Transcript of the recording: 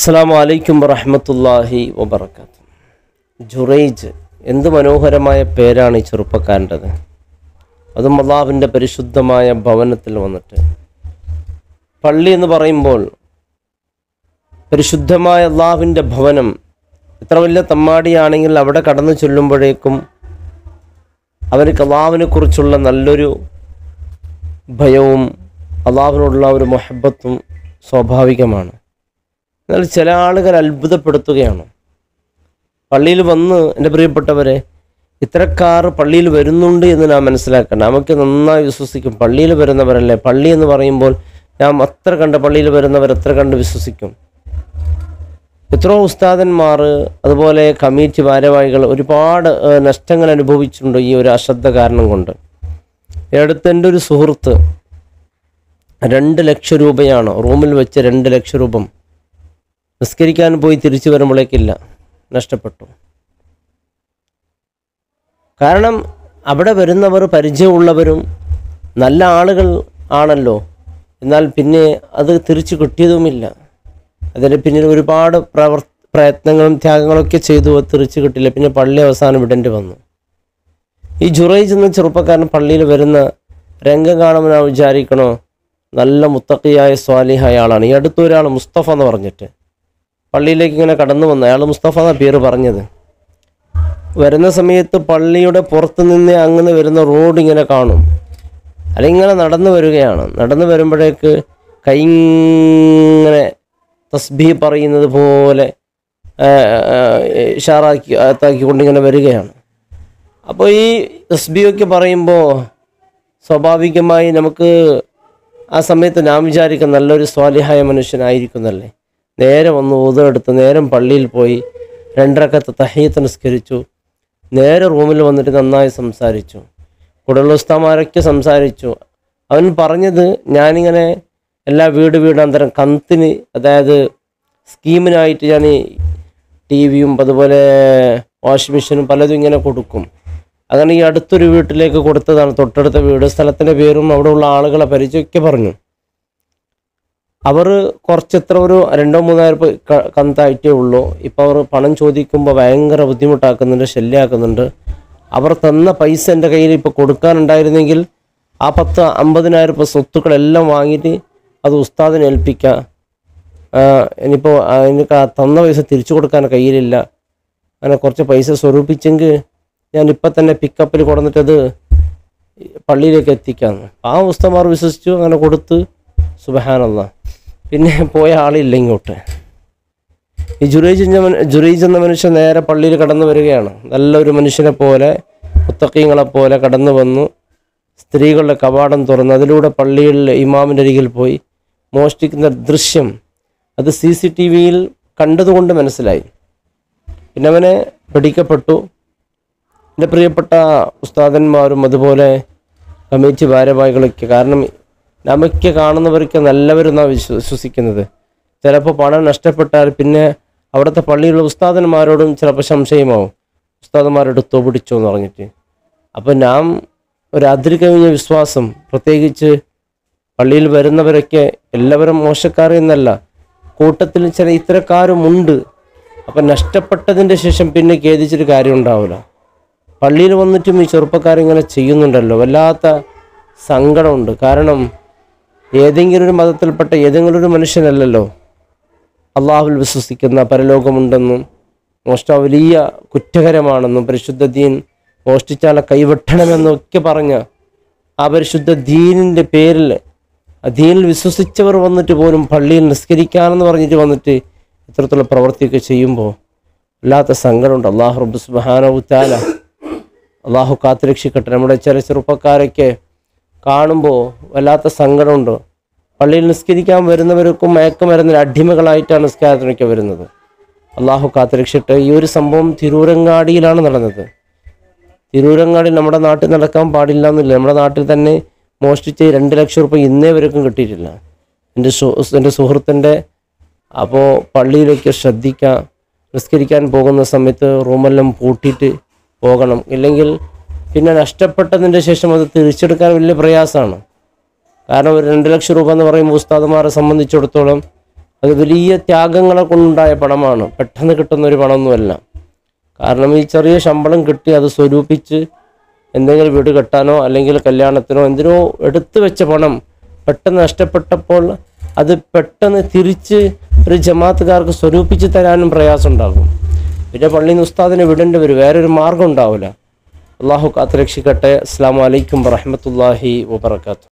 അസ്സലാമു അലൈക്കും വറഹ്മത്തുള്ളാഹി വബറകാതുഹു. ജുറൈജ്, എന്ത് മനോഹരമായ പേരാണ് ഈ ചെറുപ്പക്കാരൻ്റെത്. അതും അള്ളാഹുവിൻ്റെ പരിശുദ്ധമായ ഭവനത്തിൽ വന്നിട്ട്. പള്ളി എന്ന് പറയുമ്പോൾ പരിശുദ്ധമായ അള്ളാഹുവിൻ്റെ ഭവനം. എത്ര വലിയ തമ്മാടിയാണെങ്കിൽ അവിടെ കടന്നു ചെല്ലുമ്പോഴേക്കും അവർക്ക് അള്ളാഹുവിനെ കുറിച്ചുള്ള നല്ലൊരു ഭയവും അള്ളാഹുവിനോടുള്ള ഒരു മുഹബ്ബത്തും സ്വാഭാവികമാണ്. എന്നാൽ ചില ആളുകൾ അത്ഭുതപ്പെടുത്തുകയാണ്. പള്ളിയിൽ വന്ന്, എൻ്റെ പ്രിയപ്പെട്ടവരെ, ഇത്തരക്കാർ പള്ളിയിൽ വരുന്നുണ്ട് എന്ന് നാം മനസ്സിലാക്കണം. നമുക്ക് നന്നായി വിശ്വസിക്കും, പള്ളിയിൽ വരുന്നവരല്ലേ. പള്ളി എന്ന് പറയുമ്പോൾ നാം എത്ര കണ്ട് പള്ളിയിൽ വരുന്നവർ എത്ര കണ്ട് വിശ്വസിക്കും. എത്രയോ ഉസ്താദന്മാർ, അതുപോലെ കമ്മിറ്റി ഭാരവാഹികൾ ഒരുപാട് നഷ്ടങ്ങൾ അനുഭവിച്ചിട്ടുണ്ട് ഈ ഒരു അശ്രദ്ധ കാരണം കൊണ്ട്. അടുത്ത് എൻ്റെ ഒരു സുഹൃത്ത് 2 ലക്ഷം രൂപയാണ് റൂമിൽ വെച്ച് 2 ലക്ഷം രൂപ നിസ്കരിക്കാൻ പോയി തിരിച്ചു വരുമ്പോഴേക്കില്ല, നഷ്ടപ്പെട്ടു. കാരണം അവിടെ വരുന്നവർ പരിചയമുള്ളവരും നല്ല ആളുകൾ ആണല്ലോ. എന്നാൽ പിന്നെ അത് തിരിച്ചു കിട്ടിയതുമില്ല. അതിന് പിന്നിൽ ഒരുപാട് പ്രയത്നങ്ങളും ത്യാഗങ്ങളൊക്കെ ചെയ്തു, തിരിച്ചു കിട്ടില്ല. പിന്നെ പള്ളി അവസാനം വിടേണ്ടി വന്നു. ഈ ജുറൈജ് എന്ന ചെറുപ്പക്കാരൻ പള്ളിയിൽ വരുന്ന രംഗം കാണുമ്പോൾ നാം വിചാരിക്കണോ, നല്ല മുത്തഖിയായ സ്വാലിഹായ ആളാണ്. ഈ അടുത്തൊരാൾ മുസ്തഫ എന്ന് പറഞ്ഞിട്ട് പള്ളിയിലേക്ക് ഇങ്ങനെ കടന്നു വന്ന അയാൾ മുസ്തഫ എന്ന പേര് പറഞ്ഞത്. വരുന്ന സമയത്ത് പള്ളിയുടെ പുറത്ത് നിന്ന് അങ്ങനെ വരുന്ന റോഡ് ഇങ്ങനെ കാണും. അല്ലെങ്കിൽ ഇങ്ങനെ നടന്നു വരികയാണ്. നടന്നു വരുമ്പോഴേക്ക് കൈ ഇങ്ങനെ തസ്ബീഹ് പറയുന്നത് പോലെ ഇഷാറാക്കിക്കൊണ്ട് ഇങ്ങനെ വരികയാണ്. അപ്പോൾ ഈ തസ്ബീഹൊക്കെ പറയുമ്പോൾ സ്വാഭാവികമായി നമുക്ക് ആ സമയത്ത് നാം വിചാരിക്കും നല്ലൊരു സ്വാലിഹായ മനുഷ്യനായിരിക്കുന്നല്ലേ. നേരെ വന്ന് വുദൂഎടുത്ത് നേരം പള്ളിയിൽ പോയി 2 റക്അത്ത് തഹീയ്യത്ത് നിസ്കരിച്ചു. നേരെ റൂമിൽ വന്നിട്ട് നന്നായി സംസാരിച്ചു. കൂടെയുള്ള ഉസ്താദന്മാരൊക്കെ സംസാരിച്ചു. അവൻ പറഞ്ഞത്, ഞാനിങ്ങനെ എല്ലാ വീടാന്തരം കന്തിന്, അതായത് സ്കീമിനായിട്ട് ഞാൻ ടിവിയും അതുപോലെ വാഷിംഗ് മെഷീനും പലതും ഇങ്ങനെ കൊടുക്കും. അങ്ങനെ ഈ അടുത്തൊരു വീട്ടിലേക്ക് കൊടുത്തതാണ്. തൊട്ടടുത്ത വീട്, സ്ഥലത്തിൻ്റെ പേരും അവിടെ ഉള്ള ആളുകളെ പരിചയമൊക്കെ പറഞ്ഞു. അവർ കുറച്ച് എത്ര ഒരു 2,000-3,000 കന്തായിട്ടേ ഉള്ളൂ. ഇപ്പോൾ അവർ പണം ചോദിക്കുമ്പോൾ ഭയങ്കര ബുദ്ധിമുട്ടാക്കുന്നുണ്ട്, ശല്യമാക്കുന്നുണ്ട്. അവർ തന്ന പൈസ എൻ്റെ കയ്യിൽ ഇപ്പോൾ കൊടുക്കാനുണ്ടായിരുന്നെങ്കിൽ ആ 10,000-50,000 സ്വത്തുക്കളെല്ലാം വാങ്ങിയിട്ട് അത് ഉസ്താദിനെ ഏൽപ്പിക്കുക. ഇനിയിപ്പോൾ എനിക്ക് തന്ന പൈസ തിരിച്ചു കൊടുക്കാൻ കയ്യിലില്ല. അങ്ങനെ കുറച്ച് പൈസ സ്വരൂപിച്ചെങ്കിൽ ഞാനിപ്പോൾ തന്നെ പിക്കപ്പിൽ കൊടുത്തിട്ടത് പള്ളിയിലേക്ക് എത്തിക്കാമെന്ന്. ആ ഉസ്താദന്മാർ വിശ്വസിച്ചു, അങ്ങനെ കൊടുത്ത്. സുബ്ഹാനല്ലാഹ്. പിന്നെ പോയ ആളില്ല ഇങ്ങോട്ട്. ഈ ജുറൈജ് എന്ന മനുഷ്യൻ നേരെ പള്ളിയിൽ കടന്നു വരികയാണ്. നല്ലൊരു മനുഷ്യനെ പോലെ, മുത്തഖീങ്ങളെ പോലെ കടന്നു വന്നു. സ്ത്രീകളുടെ കവാടം തുറന്ന് അതിലൂടെ പള്ളിയിൽ ഇമാമിൻ്റെ അരികിൽ പോയി മോഷ്ടിക്കുന്ന ദൃശ്യം അത് CCTVയിൽ കണ്ടതുകൊണ്ട് മനസ്സിലായി. പിന്നെ അവനെ പിടിക്കപ്പെട്ടു. എൻ്റെ പ്രിയപ്പെട്ട ഉസ്താദന്മാരും അതുപോലെ കമ്മിറ്റി ഭാരവാഹികളൊക്കെ, കാരണം നമുക്ക് കാണുന്നവർക്ക് നല്ലവരെന്നാണ് വിശ്വസിക്കുന്നത്. ചിലപ്പോൾ പണം നഷ്ടപ്പെട്ടാൽ പിന്നെ അവിടുത്തെ പള്ളിയിലുള്ള ഉസ്താദന്മാരോടും ചിലപ്പോൾ സംശയമാവും, ഉസ്താദന്മാരെടുത്തോ പിടിച്ചോ എന്ന് പറഞ്ഞിട്ട്. അപ്പോൾ നാം ഒരു അതിര് കവിഞ്ഞ വിശ്വാസം, പ്രത്യേകിച്ച് പള്ളിയിൽ വരുന്നവരൊക്കെ എല്ലാവരും മോശക്കാരെന്നല്ല, കൂട്ടത്തിൽ ചില ഇത്തരക്കാരുമുണ്ട്. അപ്പം നഷ്ടപ്പെട്ടതിൻ്റെ ശേഷം പിന്നെ ഖേദിച്ചിട്ട് കാര്യം ഉണ്ടാവില്ല. പള്ളിയിൽ വന്നിട്ടും ഈ ചെറുപ്പക്കാരിങ്ങനെ ചെയ്യുന്നുണ്ടല്ലോ, വല്ലാത്ത സങ്കടമുണ്ട്. കാരണം ഏതെങ്കിലും ഒരു മതത്തിൽപ്പെട്ട ഏതെങ്കിലും ഒരു മനുഷ്യനല്ലല്ലോ അള്ളാഹുവിൽ വിശ്വസിക്കുന്ന, പരലോകമുണ്ടെന്നും മോഷ്ട വലിയ കുറ്റകരമാണെന്നും പരിശുദ്ധ ദീൻ മോഷ്ടിച്ചാലെ കൈവെട്ടണമെന്നൊക്കെ പറഞ്ഞ ആ പരിശുദ്ധ ദീനിൻ്റെ പേരിൽ, ആ ദീനിൽ വിശ്വസിച്ചവർ വന്നിട്ട് പോലും പള്ളിയിൽ നിസ്കരിക്കാനെന്ന് പറഞ്ഞിട്ട് വന്നിട്ട് ഇത്തരത്തിലുള്ള പ്രവൃത്തിയൊക്കെ ചെയ്യുമ്പോൾ വല്ലാത്ത സങ്കടമുണ്ട്. അള്ളാഹു റബ്ബ് സുബ്ഹാനഹു വതആല അള്ളാഹു കാത്തുരക്ഷിക്കട്ടെ. നമ്മുടെ ചില ചെറുപ്പക്കാരൊക്കെ കാണുമ്പോൾ വല്ലാത്ത സങ്കടമുണ്ട്. പള്ളിയിൽ നിസ്കരിക്കാൻ വരുന്നവർക്കും മയക്കുമരുന്നിന് അടിമകളായിട്ടാണ് നിസ്കാരത്തിനൊക്കെ വരുന്നത്. അള്ളാഹു കാത്തുരക്ഷിക്കട്ടെ. ഈ ഒരു സംഭവം തിരൂരങ്ങാടിയിലാണ് നടന്നത്. തിരൂരങ്ങാടി നമ്മുടെ നാട്ടിൽ നടക്കാൻ പാടില്ല എന്നില്ല. നമ്മുടെ നാട്ടിൽ തന്നെ മോഷ്ടിച്ച് 2 ലക്ഷം രൂപ ഇന്നേ വരെക്കും കിട്ടിയിട്ടില്ല. എൻ്റെ സുഹൃത്തിൻ്റെ. അപ്പോൾ പള്ളിയിലൊക്കെ ശ്രദ്ധിക്കുക. നിസ്കരിക്കാൻ പോകുന്ന സമയത്ത് റൂമെല്ലാം പൂട്ടിയിട്ട് പോകണം. ഇല്ലെങ്കിൽ പിന്നെ നഷ്ടപ്പെട്ടതിൻ്റെ ശേഷം അത് തിരിച്ചെടുക്കാൻ വലിയ പ്രയാസമാണ്. കാരണം ഒരു 2 ലക്ഷം രൂപ എന്ന് പറയുമ്പോൾ ഉസ്താദുമാരെ സംബന്ധിച്ചിടത്തോളം അത് വലിയ ത്യാഗങ്ങളെ കൊണ്ടുണ്ടായ പണമാണ്, പെട്ടെന്ന് കിട്ടുന്നൊരു പണമൊന്നുമല്ല. കാരണം ഈ ചെറിയ ശമ്പളം കിട്ടി അത് സ്വരൂപിച്ച് എന്തെങ്കിലും വീട് കെട്ടാനോ അല്ലെങ്കിൽ കല്യാണത്തിനോ എന്തിനോ എടുത്തു വെച്ച പണം പെട്ടെന്ന് നഷ്ടപ്പെട്ടപ്പോൾ അത് പെട്ടെന്ന് തിരിച്ച് ഒരു ജമാഅത്തുകാർക്ക് സ്വരൂപിച്ച് തരാനും പ്രയാസമുണ്ടാകും. പിന്നെ പള്ളിയിൽ നിന്ന് ഉസ്താദിനെ വിടേണ്ടി വരും, വേറൊരു മാർഗം ഉണ്ടാവില്ല. അള്ളാഹു കാത്ത് രക്ഷിക്കട്ടെ. അസ്സലാമു അലൈക്കും വറഹ്മത്തുള്ളാഹി വബറകാതുഹു.